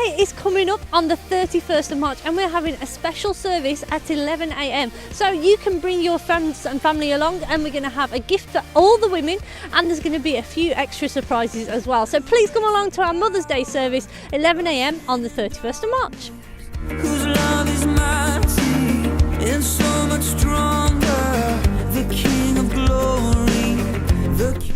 Day is coming up on the 31st of March and we're having a special service at 11 a.m. So you can bring your friends and family along, and we're going to have a gift for all the women, and there's going to be a few extra surprises as well. So please come along to our Mother's Day service 11 a.m. on the 31st of March. Whose love is mighty and so much stronger, the King of glory, the King.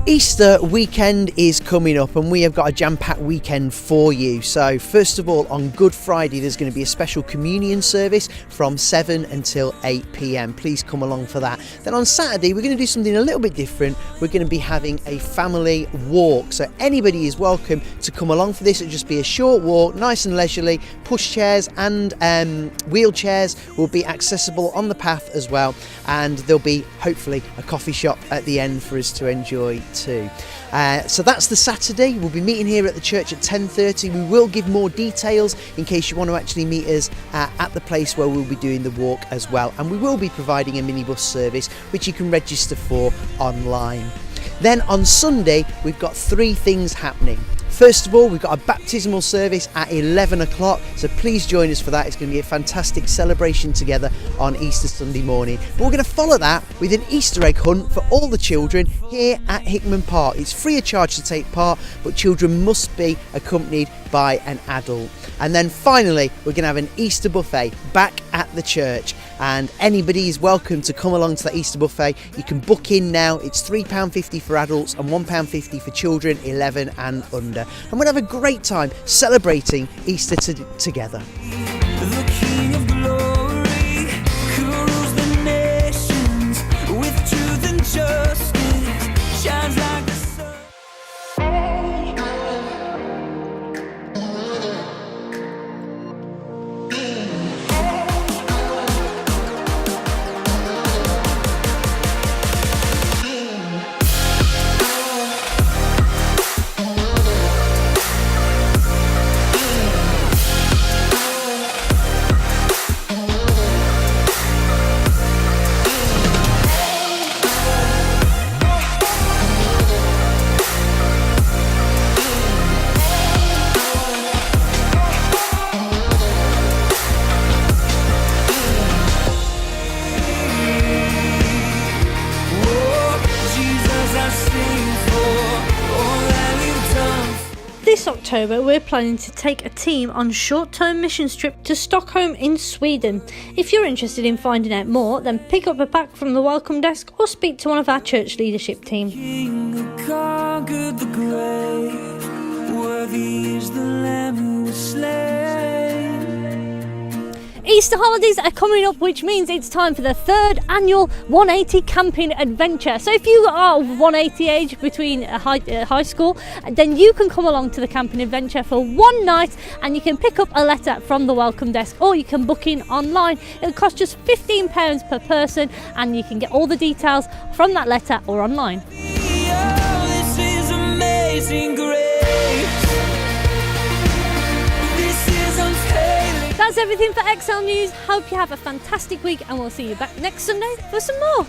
Easter weekend is coming up and we have got a jam-packed weekend for you. So first of all, on Good Friday there's going to be a special communion service from 7 until 8 p.m. Please come along for that. Then on Saturday we're going to do something a little bit different. We're going to be having a family walk, so anybody is welcome to come along for this. It'll just be a short walk, nice and leisurely. Pushchairs and wheelchairs will be accessible on the path as well, and there'll be hopefully a coffee shop at the end for us to enjoy too. So that's the Saturday. We'll be meeting here at the church at 10:30. We will give more details in case you want to actually meet us at the place where we'll be doing the walk as well, and we will be providing a minibus service which you can register for online. Then on Sunday we've got 3 things happening. First of all, we've got a baptismal service at 11 o'clock, so please join us for that. It's going to be a fantastic celebration together on Easter Sunday morning. But we're going to follow that with an Easter egg hunt for all the children here at Hickman Park. It's free of charge to take part, but children must be accompanied by an adult. And then finally, we're going to have an Easter buffet back at the church, and anybody is welcome to come along to that Easter buffet. You can book in now. It's £3.50 for adults and £1.50 for children 11 and under. And we'll have a great time celebrating Easter together. The King of glory, who rules the nations with truth and justice, shines like the sun. This October we're planning to take a team on a short-term missions trip to Stockholm in Sweden. If you're interested in finding out more, then pick up a pack from the welcome desk or speak to one of our church leadership team. King who conquered the grave, worthy is the Lamb who was slain. Easter holidays are coming up, which means it's time for the 3rd annual 180 camping adventure. So if you are of 180 age between high school, then you can come along to the camping adventure for one night, and you can pick up a letter from the welcome desk, or you can book in online. It'll cost just £15 per person, and you can get all the details from that letter or online. Oh, this is amazing grace. This is unfailing. That's everything for XL News. Hope you have a fantastic week, and we'll see you back next Sunday for some more.